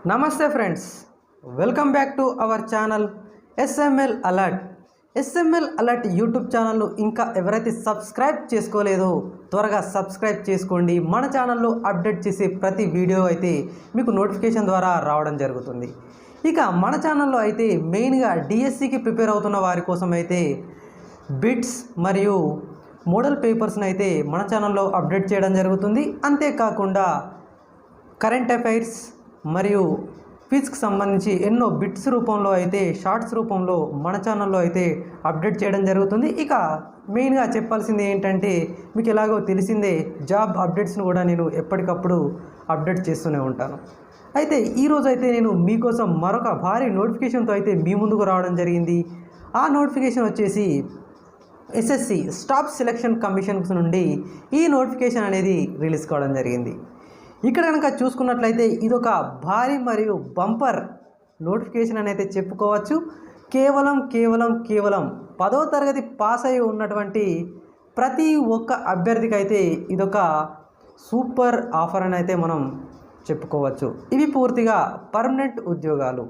నమస్తే friends, welcome back to our channel SML alert. SML alert YouTube ఛానల్ను ఇంకా ఎవరైతే సబ్స్క్రైబ్ చేసుకోలేదో త్వరగా సబ్స్క్రైబ్ చేసుకోండి. మన ఛానల్లో అప్డేట్ చేసే ప్రతి వీడియో అయితే మీకు నోటిఫికేషన్ ద్వారా రావడం జరుగుతుంది. ఇక మన ఛానల్లో అయితే మెయిన్గా డిఎస్సికి ప్రిపేర్ అవుతున్న వారి కోసం అయితే బిట్స్ మరియు మోడల్ పేపర్స్ని అయితే మన ఛానల్లో అప్డేట్ చేయడం జరుగుతుంది. అంతేకాకుండా కరెంట్ అఫైర్స్ మరియు క్విజ్కి సంబంధించి ఎన్నో బిట్స్ రూపంలో అయితే షార్ట్స్ రూపంలో మన ఛానల్లో అయితే అప్డేట్ చేయడం జరుగుతుంది. ఇక మెయిన్గా చెప్పాల్సింది ఏంటంటే, మీకు ఎలాగో తెలిసిందే, జాబ్ అప్డేట్స్ను కూడా నేను ఎప్పటికప్పుడు అప్డేట్ చేస్తూనే ఉంటాను. అయితే ఈరోజు అయితే నేను మీకోసం మరొక భారీ నోటిఫికేషన్తో అయితే మీ ముందుకు రావడం జరిగింది. ఆ నోటిఫికేషన్ వచ్చేసి ఎస్ఎస్సి స్టాఫ్ సెలక్షన్ కమిషన్స్ నుండి ఈ నోటిఫికేషన్ అనేది రిలీజ్ కావడం జరిగింది. ఇక్కడ కనుక చూసుకున్నట్లయితే ఇదొక భారీ మరియు బంపర్ నోటిఫికేషన్ అని అయితే చెప్పుకోవచ్చు. కేవలం 10వ తరగతి పాస్ అయి ఉన్నటువంటి ప్రతి ఒక్క అభ్యర్థికి అయితే ఇదొక సూపర్ ఆఫర్ అని అయితే మనం చెప్పుకోవచ్చు. ఇవి పూర్తిగా పర్మనెంట్ ఉద్యోగాలు.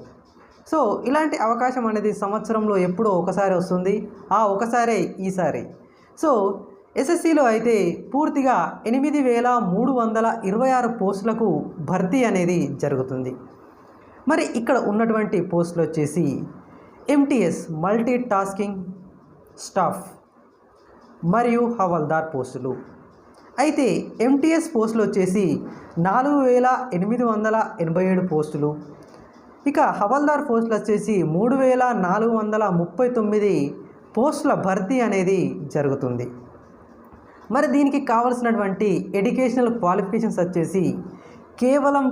సో ఇలాంటి అవకాశం అనేది సంవత్సరంలో ఎప్పుడో ఒకసారి వస్తుంది. ఆ ఒకసారే ఈసారి. సో ఎస్ఎస్సిలో అయితే పూర్తిగా 8,326 పోస్టులకు భర్తీ అనేది జరుగుతుంది. మరి ఇక్కడ ఉన్నటువంటి పోస్టులు వచ్చేసి ఎంటీఎస్ మల్టీ టాస్కింగ్ స్టాఫ్ మరియు హవల్దార్ పోస్టులు. అయితే ఎంటీఎస్ పోస్టులు వచ్చేసి 4,887 పోస్టులు. ఇక హవల్దార్ పోస్టులు వచ్చేసి 3,439 పోస్టుల భర్తీ అనేది జరుగుతుంది. మరి దీనికి కావలసినటువంటి ఎడ్యుకేషనల్ క్వాలిఫికేషన్స్ వచ్చేసి కేవలం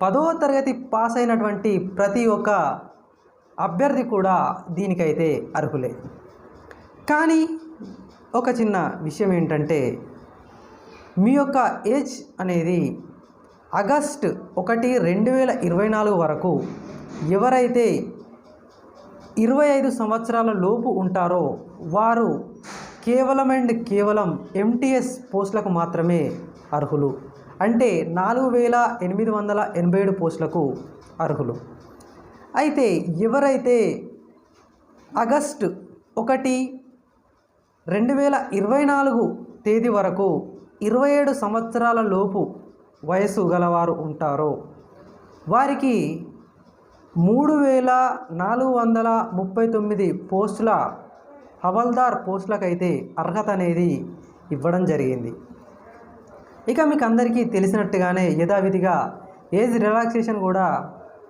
10వ తరగతి పాస్ అయినటువంటి ప్రతి ఒక్క అభ్యర్థి కూడా దీనికైతే అర్హులే. కానీ ఒక చిన్న విషయం ఏంటంటే, మీ యొక్క ఏజ్ అనేది ఆగస్టు 1, 2024 వరకు ఎవరైతే 25 సంవత్సరాల లోపు ఉంటారో వారు కేవలం ఎంటీఎస్ పోస్టులకు మాత్రమే అర్హులు. అంటే 4,887 పోస్టులకు అర్హులు. అయితే ఎవరైతే ఆగస్టు 1, 2024 తేదీ వరకు 27 సంవత్సరాల లోపు వయసు గలవారు ఉంటారో వారికి 3,439 పోస్టుల హవల్దార్ పోస్టులకైతే అర్హత అనేది ఇవ్వడం జరిగింది. ఇక మీకు అందరికీ తెలిసినట్టుగానే యథావిధిగా ఏజ్ రిలాక్సేషన్ కూడా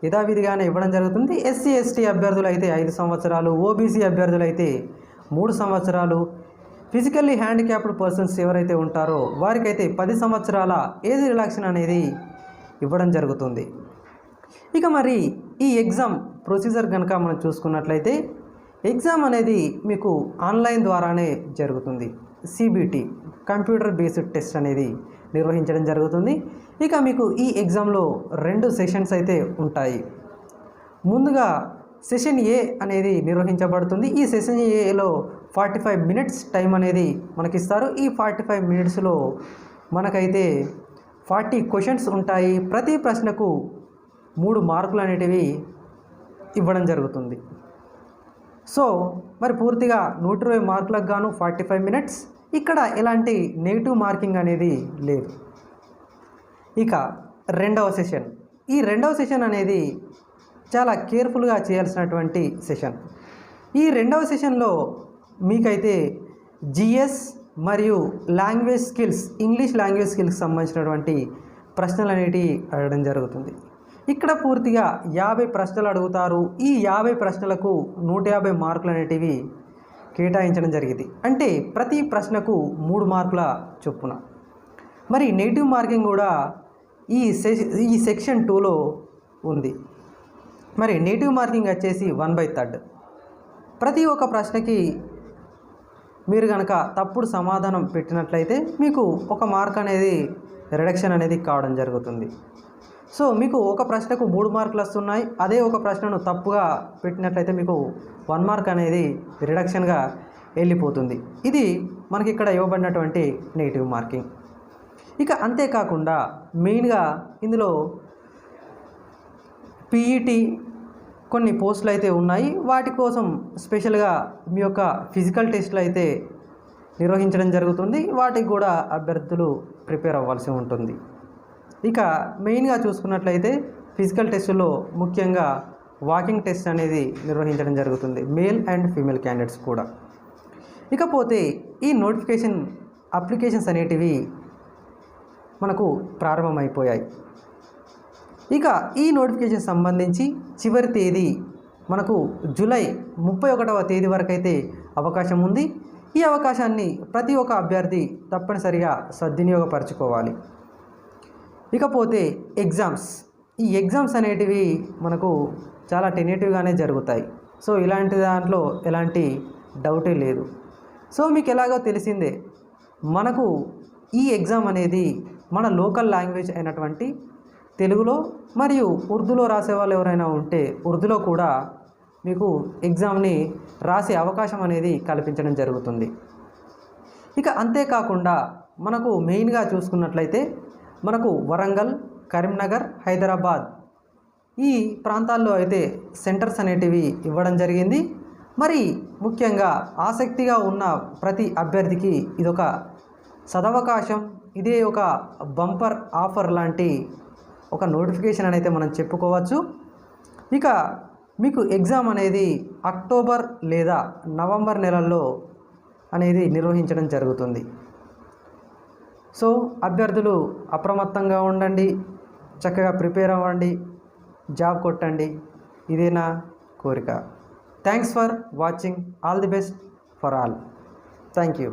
యథావిధిగానే ఇవ్వడం జరుగుతుంది. ఎస్సీ ఎస్టీ అభ్యర్థులు అయితే 5 సంవత్సరాలు, ఓబీసీ అభ్యర్థులు అయితే 3 సంవత్సరాలు, ఫిజికల్లీ హ్యాండిక్యాప్డ్ పర్సన్స్ ఎవరైతే ఉంటారో వారికైతే 10 సంవత్సరాల ఏజ్ రిలాక్సేషన్ అనేది ఇవ్వడం జరుగుతుంది. ఇక మరి ఈ ఎగ్జామ్ ప్రొసీజర్ కనుక మనం చూసుకున్నట్లయితే, ఎగ్జామ్ అనేది మీకు ఆన్లైన్ ద్వారానే జరుగుతుంది. సిబిటి కంప్యూటర్ బేస్డ్ టెస్ట్ అనేది నిర్వహించడం జరుగుతుంది. ఇక మీకు ఈ ఎగ్జామ్లో 2 సెషన్స్ అయితే ఉంటాయి. ముందుగా సెషన్ ఏ అనేది నిర్వహించబడుతుంది. ఈ సెషన్ ఏలో 45 మినిట్స్ టైం అనేది మనకిస్తారు. ఈ 45 మినిట్స్లో మనకైతే 40 క్వశ్చన్స్ ఉంటాయి. ప్రతి ప్రశ్నకు 3 మార్కులు అనేటివి ఇవ్వడం జరుగుతుంది. సో మరి పూర్తిగా 120 మార్కులకు గాను 45 మినిట్స్. ఇక్కడ ఎలాంటి నెగిటివ్ మార్కింగ్ అనేది లేదు. ఇక రెండవ సెషన్, ఈ రెండవ సెషన్ అనేది చాలా కేర్ఫుల్గా చేయాల్సినటువంటి సెషన్. ఈ రెండవ సెషన్లో మీకైతే జిఎస్ మరియు లాంగ్వేజ్ స్కిల్స్, ఇంగ్లీష్ లాంగ్వేజ్ స్కిల్స్కి సంబంధించినటువంటి ప్రశ్నలు అనేటివి అడగడం జరుగుతుంది. ఇక్కడ పూర్తిగా 50 ప్రశ్నలు అడుగుతారు. ఈ 50 ప్రశ్నలకు 150 మార్కులు అనేటివి కేటాయించడం జరిగింది. అంటే ప్రతి ప్రశ్నకు 3 మార్కుల చొప్పున. మరి నెగిటివ్ మార్కింగ్ కూడా ఈ సెక్షన్ 2లో ఉంది. మరి నెగిటివ్ మార్కింగ్ వచ్చేసి 1/3. ప్రతి ఒక్క ప్రశ్నకి మీరు కనుక తప్పుడు సమాధానం పెట్టినట్లయితే మీకు 1 మార్క్ అనేది రిడక్షన్ అనేది కావడం జరుగుతుంది. సో మీకు ఒక ప్రశ్నకు 3 మార్కులు వస్తున్నాయి. అదే ఒక ప్రశ్నను తప్పుగా పెట్టినట్లయితే మీకు 1 మార్క్ అనేది రిడక్షన్గా వెళ్ళిపోతుంది. ఇది మనకి ఇక్కడ ఇవ్వబడినటువంటి నెగిటివ్ మార్కింగ్. ఇక అంతేకాకుండా మెయిన్గా ఇందులో పీఈటీ కొన్ని పోస్టులు అయితే ఉన్నాయి. వాటి కోసం స్పెషల్గా మీ యొక్క ఫిజికల్ టెస్టులు అయితే నిర్వహించడం జరుగుతుంది. వాటికి కూడా అభ్యర్థులు ప్రిపేర్ అవ్వాల్సి ఉంటుంది. ఇక మెయిన్గా చూసుకున్నట్లయితే ఫిజికల్ టెస్టులో ముఖ్యంగా వాకింగ్ టెస్ట్ అనేది నిర్వహించడం జరుగుతుంది, మేల్ అండ్ ఫీమేల్ క్యాండిడేట్స్ కూడా. ఇకపోతే ఈ నోటిఫికేషన్ అప్లికేషన్స్ అనేటివి మనకు ప్రారంభమైపోయాయి. ఇక ఈ నోటిఫికేషన్ సంబంధించి చివరి తేదీ మనకు జూలై 31వ తేదీ వరకు అయితే అవకాశం ఉంది. ఈ అవకాశాన్ని ప్రతి ఒక్క అభ్యర్థి తప్పనిసరిగా సద్వినియోగపరచుకోవాలి. ఇకపోతే ఎగ్జామ్స్, ఈ ఎగ్జామ్స్ అనేటివి మనకు చాలా టెనేటివ్గానే జరుగుతాయి. సో ఇలాంటి దాంట్లో ఎలాంటి డౌటే లేదు. సో మీకు ఎలాగో తెలిసిందే, మనకు ఈ ఎగ్జామ్ అనేది మన లోకల్ లాంగ్వేజ్ అయినటువంటి తెలుగులో మరియు ఉర్దూలో రాసే వాళ్ళు ఎవరైనా ఉంటే ఉర్దూలో కూడా మీకు ఎగ్జామ్ని రాసే అవకాశం అనేది కల్పించడం జరుగుతుంది. ఇక అంతేకాకుండా మనకు మెయిన్గా చూసుకున్నట్లయితే మనకు వరంగల్, కరీంనగర్, హైదరాబాద్ ఈ ప్రాంతాల్లో అయితే సెంటర్స్ అనేటివి ఇవ్వడం జరిగింది. మరి ముఖ్యంగా ఆసక్తిగా ఉన్న ప్రతి అభ్యర్థికి ఇదొక సదవకాశం, ఇదే ఒక బంపర్ ఆఫర్ లాంటి ఒక నోటిఫికేషన్ అని అయితే మనం చెప్పుకోవచ్చు. ఇక మీకు ఎగ్జామ్ అనేది అక్టోబర్ లేదా నవంబర్ నెలల్లో అనేది నిర్వహించడం జరుగుతుంది. సో అభ్యర్థులు అప్రమత్తంగా ఉండండి, చక్కగా ప్రిపేర్ అవ్వండి, జాబ్ కొట్టండి, ఇదే నా కోరిక. Thanks for watching. All the best for all. Thank you.